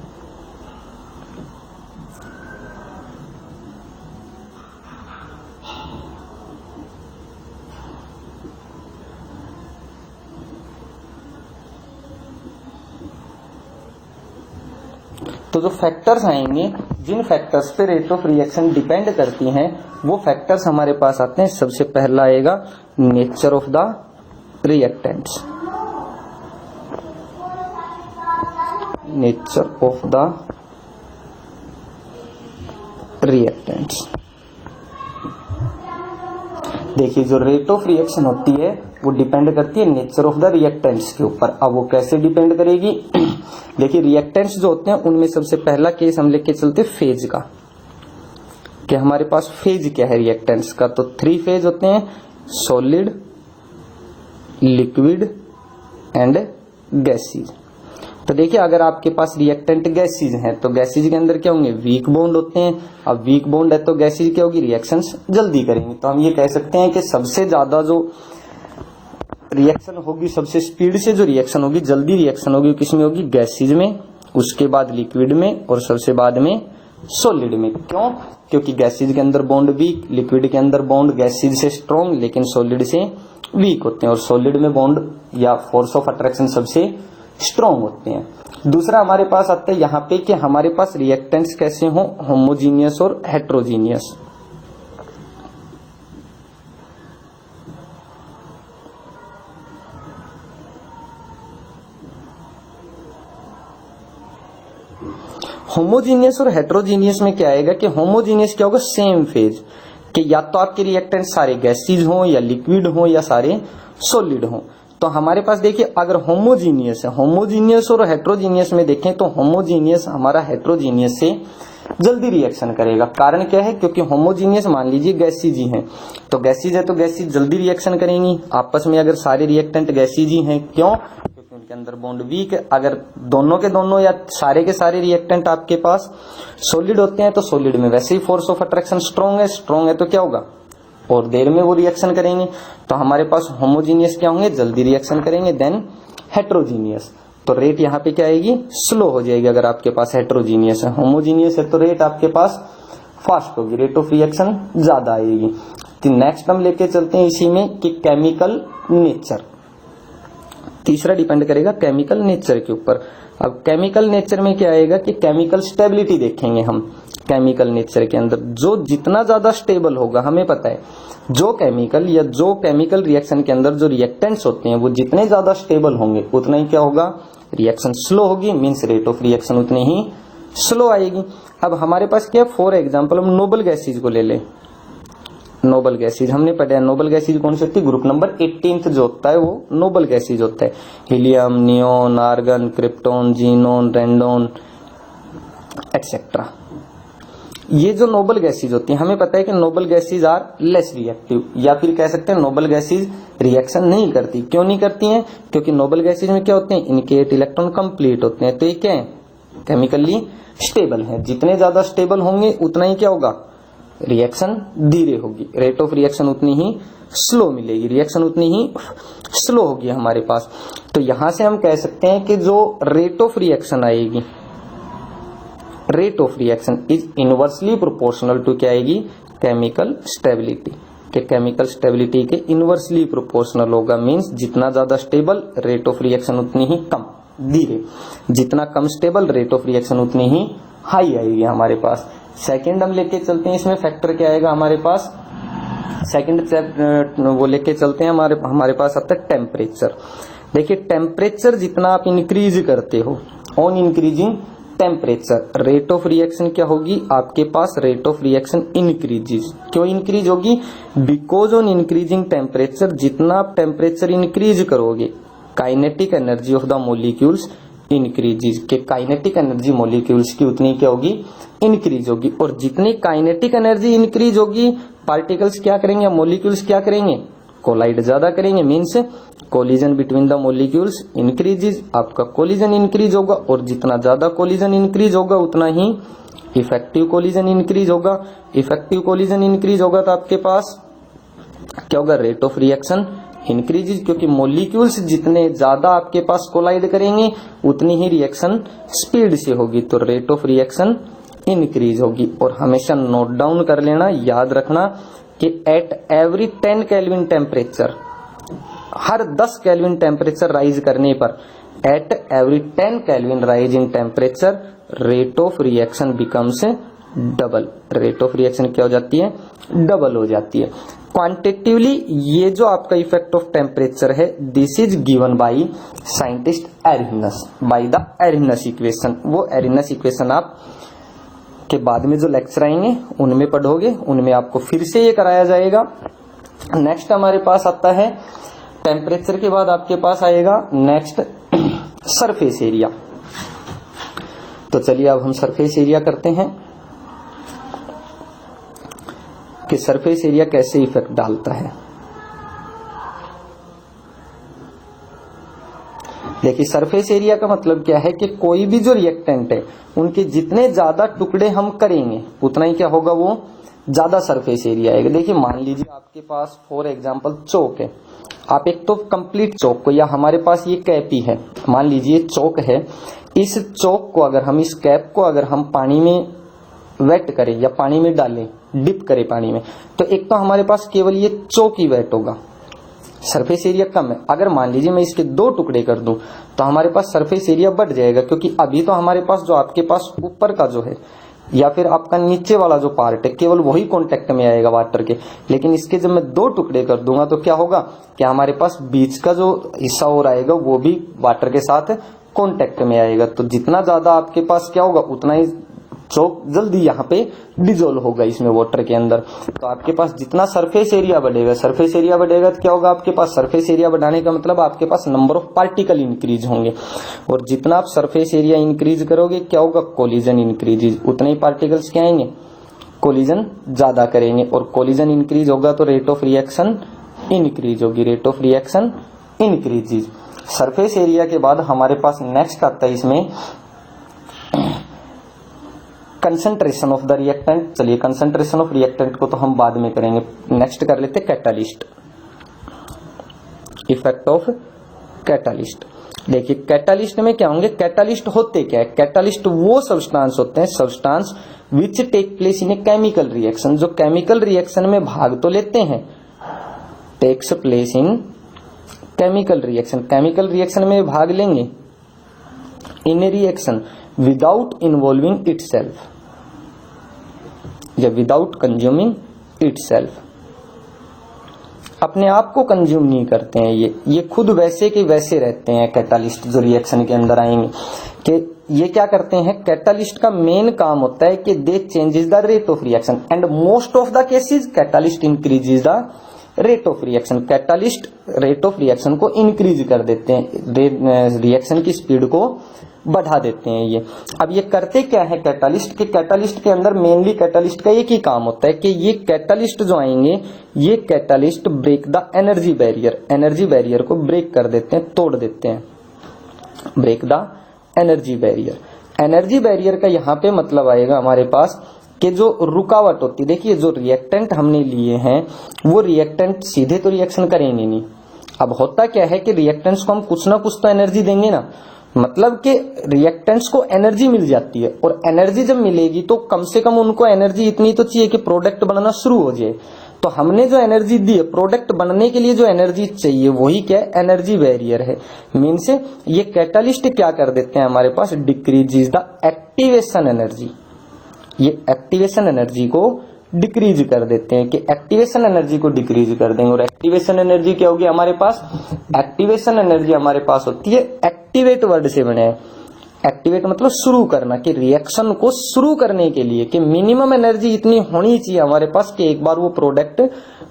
तो जो फैक्टर्स आएंगे, जिन फैक्टर्स पे रेट ऑफ रिएक्शन डिपेंड करती हैं, वो फैक्टर्स हमारे पास आते हैं। सबसे पहला आएगा nature of the reactants, nature of the reactants. देखिए जो रेट ऑफ रिएक्शन होती है वो डिपेंड करती है नेचर ऑफ द रिएक्टेंट्स के ऊपर। अब वो कैसे डिपेंड करेगी? देखिए रिएक्टेंट्स जो होते हैं उनमें सबसे पहला केस हम लेके चलते फेज का, कि हमारे पास फेज क्या है रिएक्टेंट्स का। तो 3 फेज होते हैं, सॉलिड, लिक्विड एंड गैसेज। तो देखिए अगर आपके पास रिएक्टेंट गैसेज हैं तो गैसेज के अंदर क्या होंगे, वीक बॉन्ड होते हैं। अब वीक बॉन्ड है तो गैसेज क्या होगी, रिएक्शंस जल्दी करेंगे। तो हम ये कह सकते हैं कि सबसे ज्यादा जो रिएक्शन होगी, सबसे स्पीड से जो रिएक्शन होगी, जल्दी रिएक्शन होगी, किसमें होगी, गैसेज में, उसके बाद लिक्विड में और सबसे बाद में सॉलिड में। क्यों? क्योंकि गैसेज के अंदर बॉन्ड वीक, लिक्विड के अंदर बॉन्ड गैसेज से स्ट्रॉन्ग लेकिन सॉलिड से वीक होते हैं, और सॉलिड में बॉन्ड या फोर्स ऑफ अट्रैक्शन सबसे स्ट्रॉन्ग होते हैं। दूसरा हमारे पास आता है यहाँ पे कि हमारे पास रिएक्टेंट्स कैसे हों, होमोजीनियस और हेट्रोजीनियस। होमोजीनियस और हेट्रोजीनियस में क्या आएगा कि होमोजीनियस क्या होगा, सेम फेज, कि या तो आपके रिएक्टेंट सारे गैसेज हों या लिक्विड हों या सारे सॉलिड हों। तो हमारे पास देखिए अगर होमोजीनियस है, होमोजीनियस और हेट्रोजीनियस में देखें तो होमोजीनियस हमारा हेट्रोजीनियस से जल्दी रिएक्शन करेगा। कारण क्या है, क्योंकि होमोजीनियस मान लीजिए गैसेज ही हैं, तो गैसेज है तो गैसेज जल्दी रिएक्शन करेंगी आपस में। अगर सारे रिएक्टेंट गैसेज ही हैं, क्यों? क्योंकि उनके अंदर बॉन्ड वीक है। अगर दोनों के दोनों या सारे के सारे रिएक्टेंट आपके पास सॉलिड होते हैं तो सॉलिड में वैसे ही फोर्स ऑफ अट्रैक्शन स्ट्रॉन्ग है, स्ट्रॉन्ग है तो क्या होगा, और देर में वो रिएक्शन करेंगे। तो हमारे पास होमोजीनियस क्या होंगे, जल्दी रिएक्शन करेंगे। देन हेट्रोजीनियस, तो रेट यहाँ पे क्या आएगी, स्लो हो जाएगी। अगर आपके पास हेट्रोजीनियस है, होमोजीनियस है तो रेट आपके पास फास्ट होगी, रेट ऑफ रिएक्शन ज्यादा आएगी। तो नेक्स्ट हम लेके चलते हैं इसी में कि केमिकल नेचर। तीसरा डिपेंड करेगा केमिकल नेचर के ऊपर। अब केमिकल नेचर में क्या आएगा कि केमिकल स्टेबिलिटी देखेंगे हम। केमिकल नेचर के अंदर जो जितना ज्यादा स्टेबल होगा, हमें पता है जो केमिकल या जो केमिकल रिएक्शन के अंदर जो रिएक्टेंट्स होते हैं वो जितने ज्यादा स्टेबल होंगे उतना ही क्या होगा, रिएक्शन स्लो होगी, मींस रेट ऑफ रिएक्शन उतनी ही स्लो आएगी। अब हमारे पास क्या है, फॉर एग्जांपल हम नोबल गैसेज को ले ले। नोबल गैसेज हमने पढ़ा, नोबल गैसेज कौन सी होती है, ग्रुप नंबर 18 जो होता है वो नोबल गैसेज होता है। Helium, neon, argon, krypton, xenon, radon etcetera. ये जो नोबल गैसेज होती है, हमें पता है कि noble gases are less reactive, या फिर कह सकते हैं नोबल गैसेज रिएक्शन नहीं करती। क्यों नहीं करती हैं, क्योंकि नोबल गैसेज में क्या होते हैं, इनके 8 इलेक्ट्रॉन कंप्लीट होते हैं। तो ये क्या है, केमिकली स्टेबल है। जितने ज्यादा स्टेबल होंगे उतना ही क्या होगा, रिएक्शन धीरे होगी, रेट ऑफ रिएक्शन उतनी ही स्लो मिलेगी, रिएक्शन उतनी ही स्लो होगी हमारे पास। तो यहां से हम कह सकते हैं कि जो रेट ऑफ रिएक्शन आएगी, rate of reaction is inversely proportional to क्या आएगी, केमिकल स्टेबिलिटी। कि केमिकल स्टेबिलिटी के इनवर्सली प्रोपोर्शनल होगा, मींस जितना ज्यादा स्टेबल रेट ऑफ रिएक्शन उतनी ही कम धीरे, जितना कम स्टेबल रेट ऑफ रिएक्शन उतनी ही हाई आएगी हमारे पास। सेकंड हम लेके चलते हैं, इसमें फैक्टर क्या आएगा हमारे पास, सेकंड वो लेके चलते हैं, हमारे पास आता है टेम्परेचर। देखिए टेम्परेचर जितना आप इंक्रीज करते हो, on increasing temperature rate of reaction क्या होगी आपके पास, रेट ऑफ रिएक्शन इंक्रीजेस। क्यों इंक्रीज होगी, बिकॉज ऑन इंक्रीजिंग टेम्परेचर, जितना आप टेम्परेचर इंक्रीज करोगे kinetic energy of the molecules increases, के काइनेटिक एनर्जी मॉलिक्यूल्स की उतनी क्या होगी, इंक्रीज होगी। और जितनी काइनेटिक एनर्जी इंक्रीज होगी पार्टिकल्स क्या करेंगे, मॉलिक्यूल्स क्या करेंगे, कोलाइड ज्यादा करेंगे, means collision between the molecules increases, आपका कोलिजन इंक्रीज होगा। और जितना ज्यादा कोलिजन इंक्रीज होगा उतना ही इफेक्टिव कोलिजन इंक्रीज होगा। इफेक्टिव कोलिजन इंक्रीज होगा तो आपके पास क्या होगा, रेट ऑफ रिएक्शन इंक्रीजेस, क्योंकि मॉलिक्यूल्स जितने ज्यादा आपके पास कोलाइड करेंगे उतनी ही रिएक्शन स्पीड से होगी, तो रेट ऑफ रिएक्शन इंक्रीज होगी। और हमेशा नोट डाउन कर लेना, याद रखना कि at every 10 kelvin temperature, her 10 kelvin temperature rise करने पर, at every 10 kelvin rise in temperature rate of reaction becomes double. Rate of reaction क्या हो जाती है, डबल हो जाती है। क्वांटिटेटिवली ये जो आपका इफेक्ट ऑफ टेम्परेचर है, this is given by scientist Arrhenius, by the Arrhenius equation. वो एरिनस इक्वेशन आप के बाद में जो लेक्चर आएंगे उनमें पढ़ोगे, उनमें आपको फिर से ये कराया जाएगा। नेक्स्ट हमारे पास आता है टेम्परेचर के बाद आपके पास आएगा नेक्स्ट सरफेस एरिया। तो चलिए अब हम सरफेस एरिया करते हैं कि सरफेस एरिया कैसे इफेक्ट डालता है। देखिए सरफेस एरिया का मतलब क्या है कि कोई भी जो रिएक्टेंट है उनके जितने ज्यादा टुकड़े हम करेंगे उतना ही क्या होगा, वो ज्यादा सरफेस एरिया आएगा। देखिए मान लीजिए आपके पास फॉर एग्जांपल चौक है, आप एक तो कंप्लीट चौक को, या हमारे पास ये कैप ही है, मान लीजिए चौक है, इस चौक को अगर हम, इस कैप को अगर हम पानी में वेट करें या पानी में डालें, डिप करें पानी में, तो एक तो हमारे पास केवल ये चौक ही वेट होगा, सरफेस एरिया कम है। अगर मान लीजिए मैं इसके 2 टुकड़े कर दूं तो हमारे पास सरफेस एरिया बढ़ जाएगा, क्योंकि अभी तो हमारे पास जो आपके पास ऊपर का जो है या फिर आपका नीचे वाला जो पार्ट है केवल वही कांटेक्ट में आएगा वाटर के, लेकिन इसके जब मैं 2 टुकड़े कर दूंगा तो क्या होगा कि हमारे पास बीच का जो हिस्सा और आएगा वो भी वाटर के साथ कांटेक्ट में आएगा। तो जितना ज्यादा आपके पास क्या होगा उतना ही चौक जल्दी यहाँ पे डिजोल्व होगा इसमें वाटर के अंदर। तो आपके पास जितना सरफेस एरिया बढ़ेगा, सरफेस एरिया बढ़ेगा तो क्या होगा आपके पास, सरफेस एरिया बढ़ाने का मतलब आपके पास नंबर ऑफ पार्टिकल इंक्रीज होंगे, और जितना आप सरफेस एरिया इंक्रीज करोगे क्या होगा, कोलिजन इंक्रीज, उतने ही पार्टिकल्स क्या आएंगे, कोलिजन ज्यादा करेंगे, और कोलिजन इंक्रीज होगा तो रेट ऑफ रिएक्शन इंक्रीज होगी, rate of reaction increases. Surface area के बाद हमारे पास नेक्स्ट आता है इसमें कंसंट्रेशन ऑफ द रिएक्टेंट। चलिए कंसंट्रेशन ऑफ रिएक्टेंट को तो हम बाद में करेंगे, नेक्स्ट कर लेते कैटालिस्ट, इफेक्ट ऑफ कैटालिस्ट। देखिए कैटालिस्ट में क्या होंगे, कैटालिस्ट होते क्या है, कैटालिस्ट वो सब्सटेंस होते हैं, substance which take place in a chemical reaction, जो केमिकल रिएक्शन में भाग तो लेते हैं, takes place in chemical reaction, chemical reaction में भाग लेंगे in a reaction without involving itself या विदाउट कंज्यूमिंग इटसेल्फ, अपने आप को कंज्यूम नहीं करते हैं, ये खुद वैसे के वैसे रहते हैं। कैटालिस्ट जो रिएक्शन के अंदर आएंगे कि ये क्या करते हैं, कैटालिस्ट का मेन काम होता है कि they changes the rate of reaction and most of the cases catalyst increases the rate of reaction. Catalyst rate of reaction को इंक्रीज कर देते हैं, रिएक्शन की स्पीड को बढ़ा देते हैं ये। अब ये करते क्या है कैटालिस्ट, के कैटालिस्ट के अंदर मेनली कैटालिस्ट का एक ही काम होता है कि ये कैटालिस्ट जो आएंगे ये catalyst break the energy barrier, energy barrier को ब्रेक कर देते हैं, तोड़ देते हैं, break the energy barrier. Energy barrier का यहाँ पे मतलब आएगा हमारे पास कि जो रुकावट होती है, देखिए जो रिएक्टेंट हमने लिए हैं वो रिएक्टेंट सीधे तो रिएक्शन करेंगे नहीं। अब होता क्या है कि रिएक्टेंट्स को हम कुछ ना कुछ तो एनर्जी देंगे ना, मतलब कि रिएक्टेंट्स को एनर्जी मिल जाती है, और एनर्जी जब मिलेगी तो कम से कम उनको एनर्जी इतनी तो चाहिए कि प्रोडक्ट बनना शुरू हो जाए। तो हमने जो एनर्जी दी है प्रोडक्ट बनने के लिए, जो एनर्जी चाहिए वही क्या है, एनर्जी बैरियर है। मीन्स ये कैटालिस्ट क्या कर देते हैं हमारे पास, डिक्रीजेस द एक्टिवेशन एनर्जी, ये एक्टिवेशन एनर्जी को डिक्रीज कर देते हैं, कि एक्टिवेशन एनर्जी को डिक्रीज कर देंगे। और एक्टिवेशन एनर्जी क्या होगी हमारे पास? एक्टिवेशन एनर्जी हमारे पास होती है, एक्टिवेट वर्ड से बने है। एक्टिवेट मतलब शुरू करना, कि रिएक्शन को शुरू करने के लिए कि मिनिमम एनर्जी इतनी होनी चाहिए हमारे पास कि एक बार वो प्रोडक्ट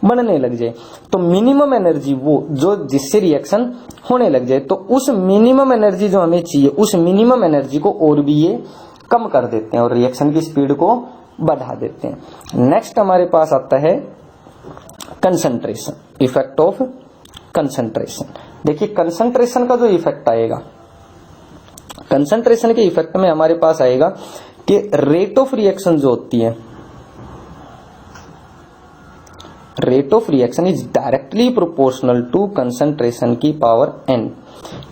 बनने लग जाए। तो मिनिमम एनर्जी वो जो जिससे रिएक्शन होने लग जाए, तो उस मिनिमम एनर्जी जो हमें चाहिए, उस मिनिमम एनर्जी को और भी ये कम कर देते हैं और रिएक्शन की स्पीड को बढ़ा देते हैं। नेक्स्ट हमारे पास आता है कंसंट्रेशन, इफेक्ट ऑफ कंसंट्रेशन। देखिए कंसंट्रेशन का जो इफेक्ट आएगा, कंसंट्रेशन के इफेक्ट में हमारे पास आएगा कि रेट ऑफ रिएक्शन जो होती है, rate of reaction is directly proportional to concentration की पावर n,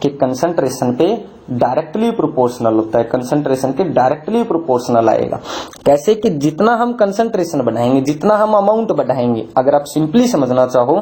कि कंसंट्रेशन पे डायरेक्टली प्रोपोर्शनल होता है, कंसंट्रेशन के डायरेक्टली प्रोपोर्शनल आएगा। कैसे? कि जितना हम कंसंट्रेशन बढ़ाएंगे, जितना हम अमाउंट बढ़ाएंगे, अगर आप सिंपली समझना चाहो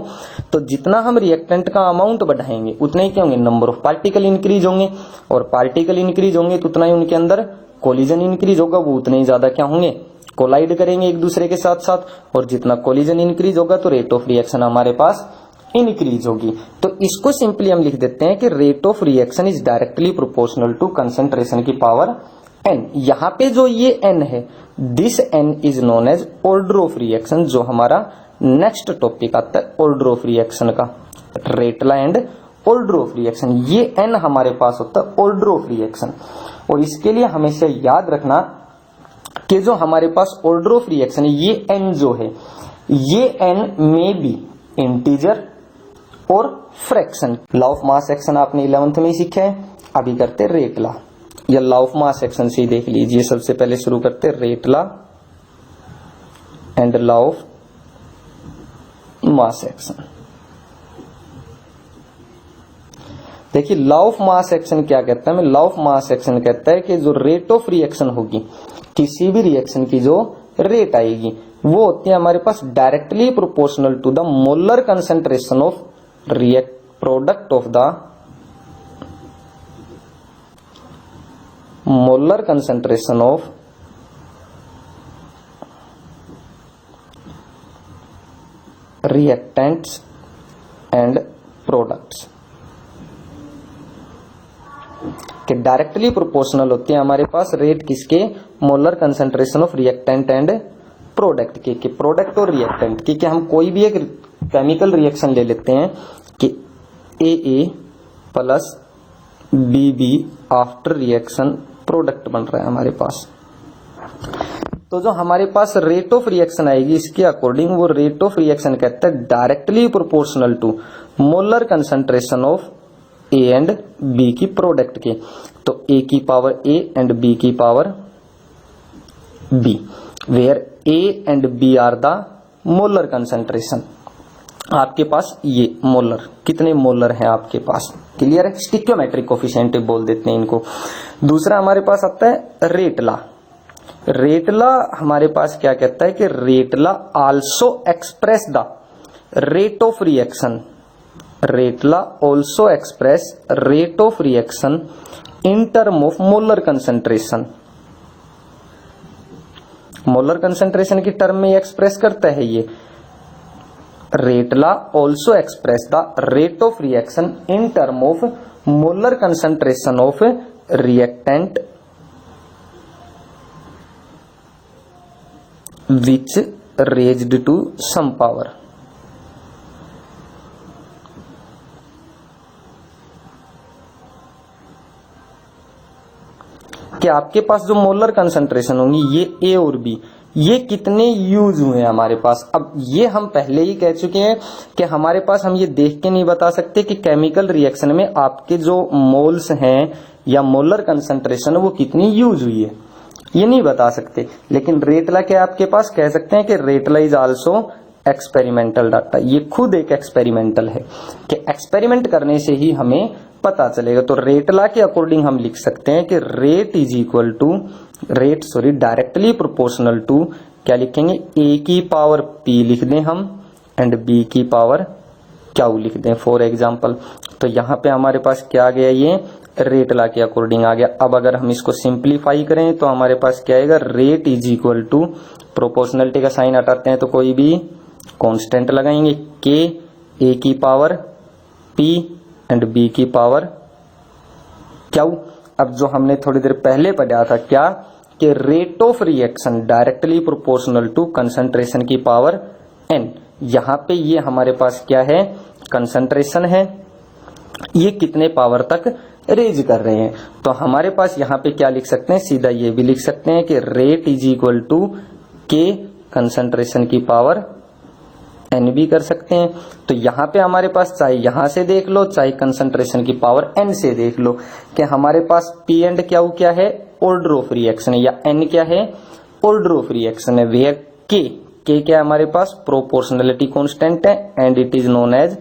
तो जितना हम रिएक्टेंट का अमाउंट बढ़ाएंगे उतने ही क्या होंगे? नंबर ऑफ पार्टिकल इंक्रीज होंगे, और पार्टिकल इंक्रीज होंगे तो उतना ही उनके अंदर कोलिजन इंक्रीज होगा, वो उतने ही ज्यादा क्या होंगे? कोलाइड करेंगे एक दूसरे के साथ साथ, और जितना कोलिजन इंक्रीज होगा तो रेट ऑफ रिएक्शन हमारे पास इंक्रीज होगी। तो इसको सिंपली हम लिख देते हैं कि rate of reaction is directly proportional to concentration की पावर n। यहाँ पे जो ये n है, this n is known as order of reaction, जो हमारा नेक्स्ट टॉपिक आता है ऑर्डर ऑफ रिएक्शन का, रेटला एंड ऑर्डर ऑफ रिएक्शन। ये n हमारे पास होता है ऑर्डर ऑफ रिएक्शन। और इसके लिए हमेशा याद रखना कि जो हमारे पास ऑर्डर ऑफ रिएक्शन है, ये n जो है, ये n में भी इंटीजर और fraction. Law of mass action आपने 11th में ही सीखा है। अभी करते रेट लॉ, या लॉ ऑफ मास एक्शन से ही देख लीजिए। सबसे पहले शुरू करते rate law and law of mass action. देखिए लॉ ऑफ मास एक्शन क्या कहता है? मैं लॉ ऑफ मास एक्शन कहता है कि जो रेट ऑफ रिएक्शन होगी, किसी भी रिएक्शन की जो रेट आएगी, वो होती है हमारे पास directly proportional to the molar concentration of react product of the molar concentration of reactants and products, कि डायरेक्टली प्रोपोर्शनल होती है हमारे पास रेट किसके? Molar concentration of reactant and product के, प्रोडक्ट और रिएक्टेंट की। कि हम कोई भी एक केमिकल रिएक्शन ले लेते हैं कि AA plus BB after reaction product बन रहा है हमारे पास, तो जो हमारे पास रेट ऑफ रिएक्शन आएगी इसके अकॉर्डिंग, वो रेट ऑफ रिएक्शन कहता है directly proportional to molar concentration of A and B की प्रोडक्ट के। तो A की पावर A एंड B की power B, where A and B are the molar concentration. आपके पास ये मोलर, कितने मोलर हैं आपके पास? क्लियर है? स्टिक्योमेट्रिक कोफिशिएंट बोल देते हैं इनको। दूसरा हमारे पास आता है रेटला। रेटला हमारे पास क्या कहता है कि rate law also express the rate of reaction, rate law also express rate of reaction in term of molar concentration. Molar concentration की टर्म में एक्सप्रेस करता है ये। Rate law also express the rate of reaction in term of molar concentration of reactant which raised to some power. कि आपके पास जो molar concentration होंगी ये A और B, ये कितने यूज हुए हैं हमारे पास। अब ये हम पहले ही कह चुके हैं कि हमारे पास हम ये देख के नहीं बता सकते कि केमिकल रिएक्शन में आपके जो मोल्स हैं या मोलर कंसंट्रेशन वो कितनी यूज हुई है, ये नहीं बता सकते। लेकिन रेटला क्या आपके पास कह सकते हैं कि रेटला इज आल्सो एक्सपेरिमेंटल डाटा। ये खुद एक एक्सपेरिमेंटल है कि एक्सपेरिमेंट करने से ही हमें पता चलेगा। तो रेटला के अकॉर्डिंग हम लिख सकते हैं कि rate is equal to directly proportional to, क्या लिखेंगे? A की पावर P लिख दें हम एंड B की पावर Q लिख दें फॉर एग्जाम्पल। तो यहाँ पे हमारे पास क्या आ गया? ये रेट लॉ के अकॉर्डिंग आ गया। अब अगर हम इसको सिंप्लीफाई करें तो हमारे पास क्या आएगा, rate is equal to, proportionality का साइन हटाते हैं तो कोई भी कांस्टेंट लगाएंगे, के ए की पावर पी एंड बी की पावर क्यू। अब जो हमने थोड़ी देर पहले पढ़ा था क्या, कि rate of reaction directly proportional to concentration की पावर एन। यहां पे ये हमारे पास क्या है, कंसंट्रेशन है, ये कितने पावर तक रेज कर रहे हैं। तो हमारे पास यहाँ पे क्या लिख सकते हैं, सीधा ये भी लिख सकते हैं कि रेट इज इक्वल टू के कंसंट्रेशन की पावर एन भी कर सकते हैं। तो यहाँ पे हमारे पास चाहे यहां से देख लो चाहे कंसंट्रेशन की पावर एन से देख लो कि हमारे पास पी एंड क्यू क्या है, ऑर्डर ऑफ रिएक्शन है, या एन क्या है, ऑर्डर ऑफ रिएक्शन है। वे के क्या है हमारे पास, प्रोपोर्शनलिटी कांस्टेंट है and it is known as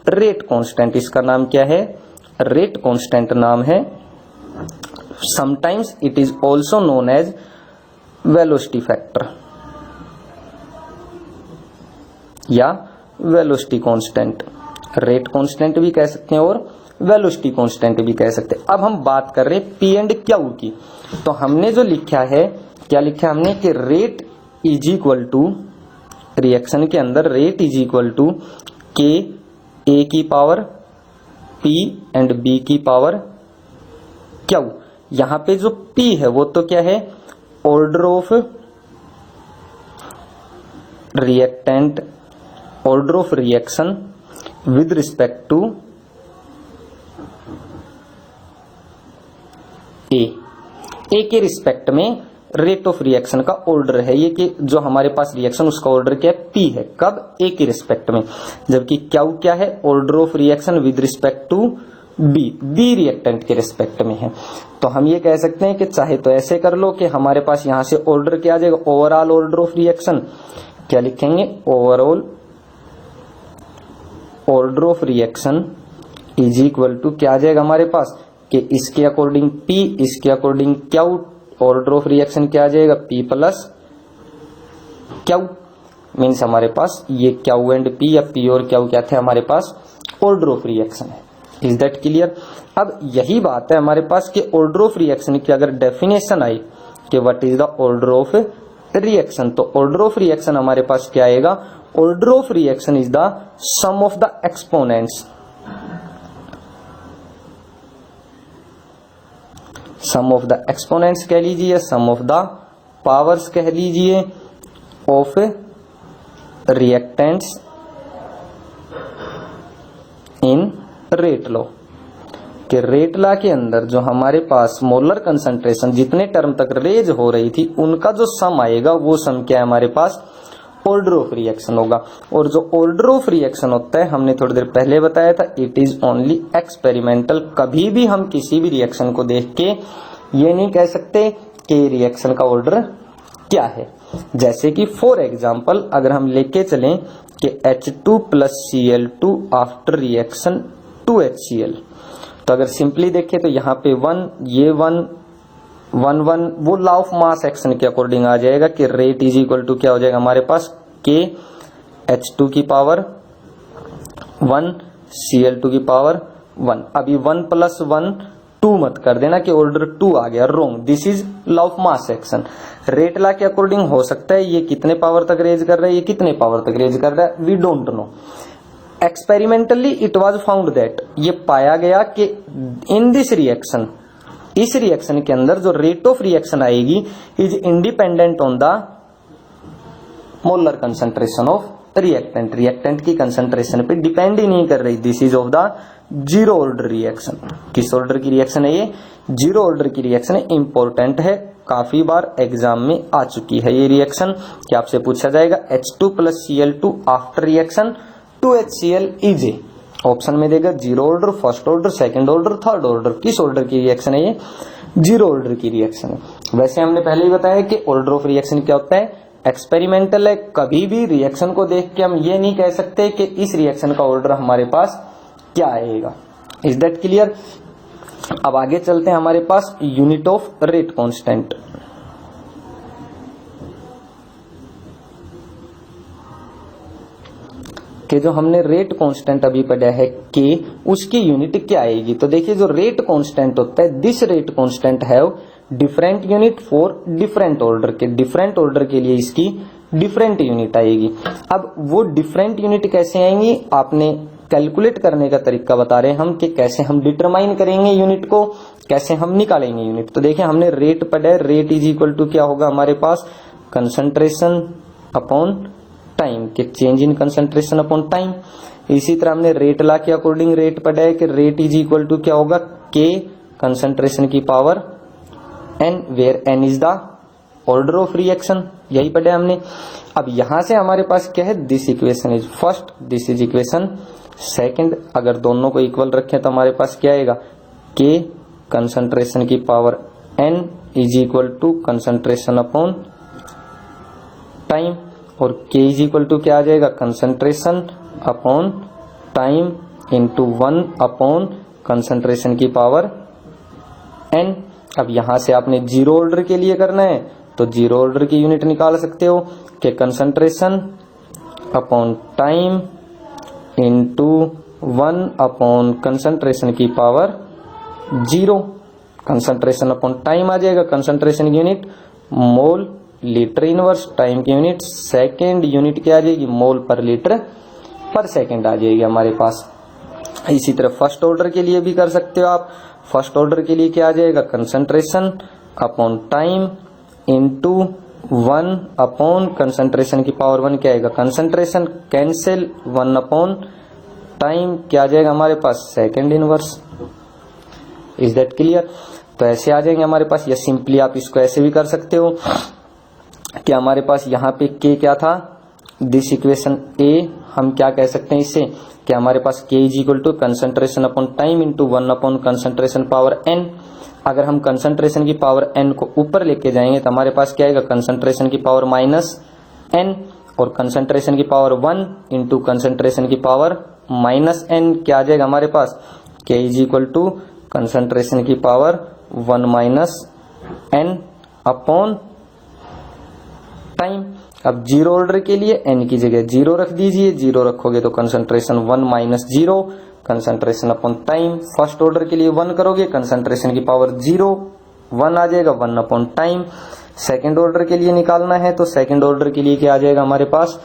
rate constant. इसका नाम क्या है, रेट कांस्टेंट नाम है। Sometimes it is also known as velocity factor या वेलोसिटी कांस्टेंट, रेट कांस्टेंट भी कह सकते हैं और वेलोसिटी कांस्टेंट भी कह सकते हैं। अब हम बात कर रहे हैं पी एंड क्यू की। तो हमने जो लिखा है, क्या लिखा है हमने, कि rate is equal to, reaction के अंदर rate is equal to K A की पावर पी एंड बी की पावर क्यू। यहां पे जो पी है वो तो क्या है, order of reactant, order of reaction with respect to A के रिस्पेक्ट में रेट ऑफ रिएक्शन का ऑर्डर है ये, कि जो हमारे पास रिएक्शन उसका ऑर्डर क्या है, पी है, कब, ए के रिस्पेक्ट में। जबकि क्यू क्या है, order of reaction with respect to B reactant के रिस्पेक्ट में है। तो हम ये कह सकते हैं कि चाहे तो ऐसे कर लो कि हमारे पास यहां से ऑर्डर क्या आ जाएगा, ओवरऑल ऑर्डर ऑफ रिएक्शन, क्या लिखेंगे, overall order of reaction is equal to क्या आ जाएगा हमारे पास, कि इसके अकॉर्डिंग पी, इसके according Q, order of reaction क्या आ जाएगा, पी प्लस क्यू। मीन्स हमारे पास ये क्यू एंड पी या पी और क्यू क्या थे हमारे पास, ऑर्डर ऑफ रिएक्शन है। Is that clear. अब यही बात है हमारे पास कि ऑर्डर ऑफ रिएक्शन की अगर डेफिनेशन आई कि what is the order of reaction, तो ऑर्डर ऑफ रिएक्शन हमारे पास क्या आएगा, order of reaction is the sum of the exponents, sum of the exponents कह लीजिए, सम ऑफ द पावर्स कह लीजिए, of reactants in rate law. कि रेट लॉ के अंदर जो हमारे पास मोलर कंसंट्रेशन जितने टर्म तक रेज हो रही थी उनका जो सम आएगा वो सम क्या है हमारे पास, ऑर्डर ऑफ रिएक्शन होगा। और जो ऑर्डर ऑफ रिएक्शन होता है हमने थोड़ी देर पहले बताया था, इट इज ओनली एक्सपेरिमेंटल। कभी भी हम किसी भी रिएक्शन को देख के ये नहीं कह सकते कि रिएक्शन का ऑर्डर क्या है। जैसे कि फॉर एग्जांपल अगर हम लेके चलें कि H2 plus Cl2 after reaction 2HCl, तो अगर सिंपली देखें तो यहाँ पे 1, ये 1 वो लॉ ऑफ मास एक्शन के अकॉर्डिंग आ जाएगा कि रेट इज इक्वल टू क्या हो जाएगा हमारे पास, के H2 की पावर 1 Cl2 की पावर 1। अभी 1 प्लस 1 2 मत कर देना कि ऑर्डर 2 आ गया, wrong. This is law of mass action. Rate law के अकॉर्डिंग हो सकता है ये कितने पावर तक रेज कर रहा है, ये कितने पावर तक रेज कर रहा है, we don't know. Experimentally it was found that, ये पाया गया कि इन दिस रिएक्शन, इस रिएक्शन के अंदर जो रेट ऑफ रिएक्शन आएगी is independent on the molar concentration of reactant. Reactant की कंसंट्रेशन पे डिपेंड ही नहीं कर रही। This is of the zero order reaction. किस ऑर्डर की रिएक्शन है ये, जीरो ऑर्डर की रिएक्शन है। इंपॉर्टेंट है, काफी बार एग्जाम में आ चुकी है ये रिएक्शन कि आपसे पूछा जाएगा H2 plus Cl2 after reaction 2HCl is a, option में देगा zero order, first order, second order, third order. किस ऑर्डर की रिएक्शन है ये, जीरो ऑर्डर की रिएक्शन है। वैसे हमने पहले ही बताया कि ऑर्डर ऑफ रिएक्शन क्या होता है, एक्सपेरिमेंटल है। कभी भी रिएक्शन को देख के हम ये नहीं कह सकते कि इस रिएक्शन का ऑर्डर हमारे पास क्या आएगा। Is that clear. अब आगे चलते हैं हमारे पास यूनिट ऑफ रेट कांस्टेंट। कि जो हमने रेट कांस्टेंट अभी पढ़ा है के, उसकी यूनिट क्या आएगी। तो देखिए जो रेट कांस्टेंट होता है, this rate constant have different unit for different order, के डिफरेंट ऑर्डर के लिए इसकी डिफरेंट यूनिट आएगी। अब वो डिफरेंट यूनिट कैसे आएंगी, आपने कैलकुलेट करने का तरीका बता रहे हैं हम कि कैसे हम डिटरमाइन करेंगे यूनिट को, कैसे हम निकालेंगे यूनिट। तो देखिए हमने रेट पढ़ा है, रेट इज इक्वल टू क्या होगा हमारे पास, कंसंट्रेशन अपॉन टाइम, के change in concentration upon time. इसी तरह हमने रेट लॉ के अकॉर्डिंग रेट पढ़ा है कि रेट इज इक्वल टू क्या होगा, के कंसंट्रेशन की power N, where N is the order of reaction, यही पढ़ा हमने। अब यहां से हमारे पास क्या है, this equation is first, this is equation second. अगर दोनों को इक्वल रखें तो हमारे पास क्या आएगा, के कंसंट्रेशन की power N is equal to concentration upon time, और के इज इक्वल टू क्या आ जाएगा, concentration upon time into 1 upon concentration की पावर एन। अब यहां से आपने जीरो ऑर्डर के लिए करना है तो जीरो ऑर्डर की यूनिट निकाल सकते हो कि concentration upon time into 1 upon concentration की पावर 0। कंसंट्रेशन अपॉन टाइम आ जाएगा, कंसंट्रेशन की unit mole litre inverse, time की यूनिट सेकेंड, यूनिट क्या आ जाएगी, मोल पर लीटर पर सेकेंड आ जाएगी हमारे पास। इसी तरह फर्स्ट ऑर्डर के लिए भी कर सकते हो आप। फर्स्ट ऑर्डर के लिए क्या आ जाएगा, concentration upon time into 1 upon concentration की पावर 1 क्या आएगा, कंसंट्रेशन कैंसिल 1 अपॉन टाइम क्या आ जाएगा हमारे पास, second inverse. Is that clear. तो ऐसे आ जाएंगे हमारे पास, या सिंपली आप इसको ऐसे भी कर सकते हो कि हमारे पास यहाँ पे के क्या था, दिस इक्वेशन ए, हम क्या कह सकते हैं इससे कि हमारे पास के is equal to concentration upon time into 1 upon concentration power N. अगर हम कंसंट्रेशन की पावर एन को ऊपर लेके जाएंगे तो हमारे पास क्या आएगा, कंसंट्रेशन की पावर माइनस एन, और कंसंट्रेशन की पावर 1 इंटू कंसंट्रेशन की पावर माइनस एन क्या आ जाएगा हमारे पास, के इज इक्वल टू कंसंट्रेशन की power 1 minus n upon time. अब जीरो ऑर्डर के लिए एन की जगह जीरो रख दीजिए, जीरो रखोगे तो concentration 1 minus zero concentration upon time. First order के लिए 1 करोगे, कंसंट्रेशन की पावर 0 1 आ जाएगा, 1 अपॉन टाइम। सेकेंड ऑर्डर के लिए निकालना है तो सेकेंड ऑर्डर के लिए क्या आ जाएगा हमारे पास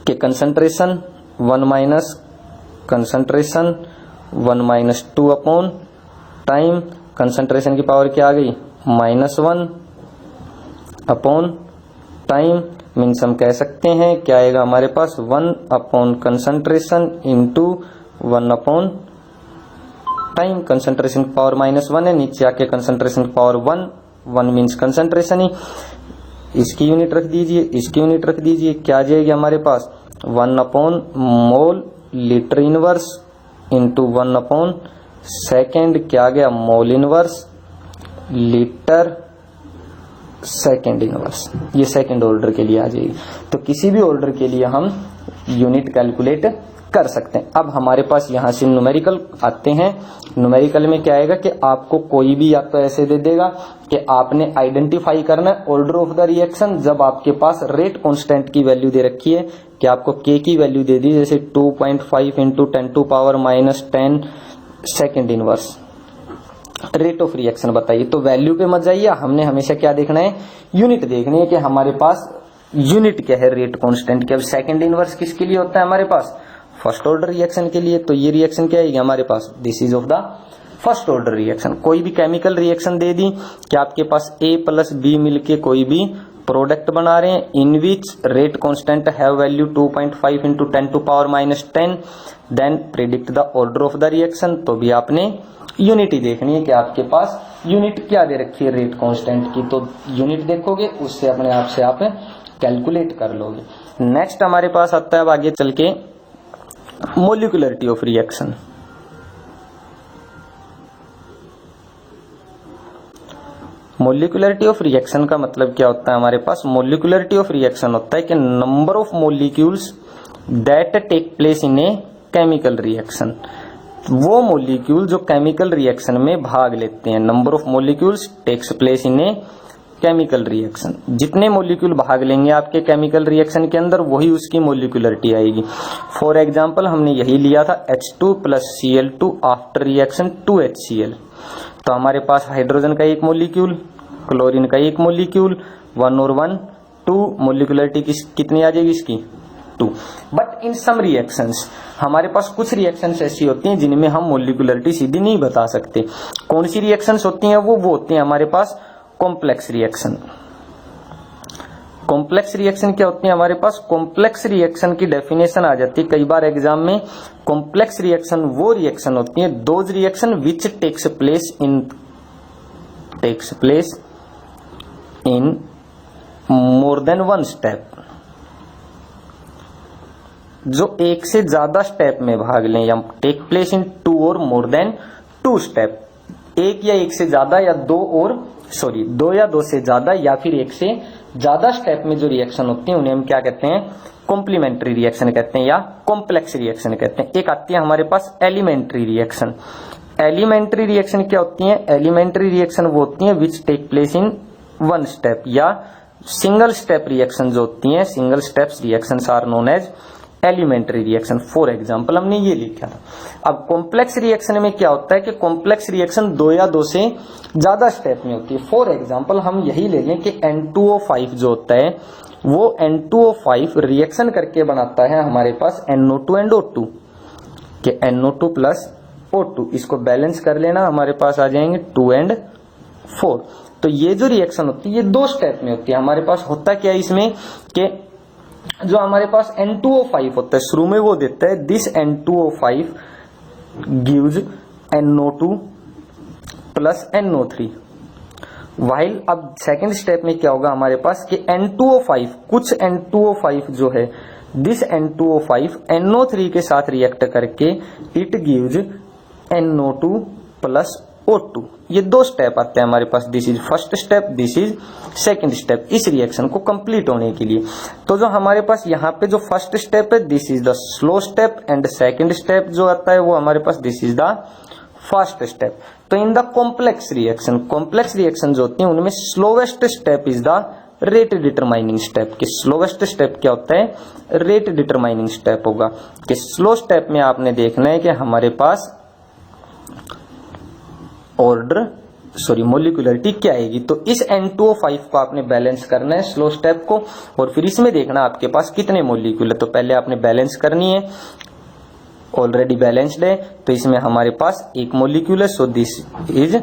कि concentration 1 minus concentration 1 minus 2 upon time. Concentration की पावर क्या आ गई, -1 अपॉन टाइम। मीन्स हम कह सकते हैं क्या आएगा हमारे पास, 1 upon concentration into 1 upon time. Concentration की पावर -1 है, नीचे आके कंसंट्रेशन की पावर 1 मीन्स कंसंट्रेशन ही। इसकी यूनिट रख दीजिए, इसकी यूनिट रख दीजिए, क्या आ जाएगी हमारे पास 1 upon mole litre inverse into 1 upon second क्या आ गया, mole inverse litre second inverse. ये सेकेंड ऑर्डर के लिए आ जाएगी। तो किसी भी ऑर्डर के लिए हम यूनिट कैलकुलेट कर सकते हैं। अब हमारे पास यहां से न्यूमेरिकल आते हैं। न्यूमेरिकल में क्या आएगा कि आपको कोई भी या तो ऐसे दे देगा कि आपने आइडेंटिफाई करना है ऑर्डर ऑफ द रिएक्शन। जब आपके पास रेट कांस्टेंट की वैल्यू दे रखी है कि आपको के की वैल्यू दे दी, जैसे 2.5 into 10 to power -10 second inverse rate of reaction बताइए। तो वैल्यू पे मत जाइए, हमने हमेशा क्या देखना है, यूनिट देखनी है कि हमारे पास यूनिट क्या है रेट कांस्टेंट की। अब सेकंड इनवर्स किसके लिए होता है हमारे पास, फर्स्ट ऑर्डर रिएक्शन के लिए। तो ये रिएक्शन क्या आएगी हमारे पास, this is of the first order reaction. कोई भी केमिकल रिएक्शन दे दी कि आपके पास A प्लस B मिलके कोई भी प्रोडक्ट बना रहे हैं, in which rate constant have value 2.5 into 10 to power -10, then predict the order of the reaction. तो भी आपने यूनिट ही देखनी है कि आपके पास यूनिट क्या दे रखी है रेट कांस्टेंट की। तो यूनिट देखोगे, उससे अपने आप से आप कैलकुलेट कर लोगे। नेक्स्ट हमारे पास आता है अब आगे चल के molecularity of reaction. Molecularity of reaction का मतलब क्या होता है हमारे पास, मोलिकुलरिटी ऑफ रिएक्शन होता है कि number of molecules that take place in a chemical reaction. वो मोलिक्यूल जो केमिकल रिएक्शन में भाग लेते हैं, number of molecules takes place in a chemical reaction, जितने मॉलिक्यूल भाग लेंगे आपके केमिकल रिएक्शन के अंदर वही उसकी मॉलिक्यूलरिटी आएगी। फॉर एग्जांपल हमने यही लिया था H2 + Cl2 after reaction 2HCl। तो हमारे पास हाइड्रोजन का एक मॉलिक्यूल, क्लोरीन का एक मॉलिक्यूल, 1 और 1 2, मॉलिक्यूलरिटी कितनी आ जाएगी इसकी 2। बट इन सम रिएक्शंस हमारे पास कुछ रिएक्शंस ऐसी होती हैं जिनमें हम मॉलिक्यूलरिटी सीधी नहीं बता सकते। कौन सी रिएक्शंस होती हैं? वो होती हैं हमारे पास कॉम्प्लेक्स रिएक्शन। कॉम्प्लेक्स रिएक्शन क्या होती है हमारे पास? कॉम्प्लेक्स रिएक्शन की डेफिनेशन आ जाती है कई बार एग्जाम में। कॉम्प्लेक्स रिएक्शन वो रिएक्शन होती है, those reaction which takes place in more than 1 step, जो एक से ज्यादा स्टेप में भाग लें, या टेक प्लेस इन 2 और मोर देन 2 स्टेप, एक या एक से ज्यादा या 2 या 2 से ज्यादा या फिर एक से ज्यादा स्टेप में जो रिएक्शन होती है उन्हें हम क्या कहते हैं? कॉम्प्लीमेंट्री रिएक्शन कहते हैं या कॉम्प्लेक्स रिएक्शन कहते हैं। एक आती है हमारे पास एलिमेंट्री रिएक्शन। एलिमेंट्री रिएक्शन क्या होती है? एलिमेंट्री रिएक्शन वो होती है which take place in 1 step, या सिंगल स्टेप रिएक्शन जो होती हैं, single steps reactions are known as elementary reaction. For example हमने ये लिखा था। अब कॉम्प्लेक्स रिएक्शन में क्या होता है कि कॉम्प्लेक्स रिएक्शन 2 या 2 से ज्यादा स्टेप में होती है। फॉर एग्जांपल हम यही ले लें कि N2O5 जो होता है वो N2O5 रिएक्शन करके बनाता है हमारे पास NO2 and O2 के NO2 + O2। इसको बैलेंस कर लेना, हमारे पास आ जाएंगे 2 and 4। तो ये जो रिएक्शन होती है ये 2 स्टेप में होती है। हमारे पास होता क्या है इसमें कि जो हमारे पास N2O5 होता है शुरू में वो देता है this N2O5 gives NO2 + NO3। While अब सेकेंड स्टेप में क्या होगा हमारे पास कि N2O5 कुछ N2O5 जो है दिस N2O5 NO3 के साथ रिएक्ट करके इट गिव्स NO2 + O2। ये 2 स्टेप आते हैं हमारे पास। This is first step, this is second step, इस रिएक्शन को कंप्लीट होने के लिए। तो जो हमारे पास यहाँ पे जो फर्स्ट स्टेप है this is the slow step, and second step जो आता है वो हमारे पास this is the fast step. तो इन द कॉम्प्लेक्स रिएक्शन जो होती है उनमें slowest step is the rate determining step. कि स्लोवेस्ट स्टेप क्या होता है? रेट डिटरमाइनिंग स्टेप होगा। कि स्लो स्टेप में आपने देखना है कि हमारे पास मॉलिक्यूलरिटी क्या आएगी। तो इस N2O5 को आपने बैलेंस करना है स्लो स्टेप को, और फिर इसमें देखना आपके पास कितने मॉलिक्यूल है। तो पहले आपने बैलेंस करनी है, ऑलरेडी बैलेंस्ड है तो इसमें हमारे पास एक मॉलिक्यूल है, सो दिस इज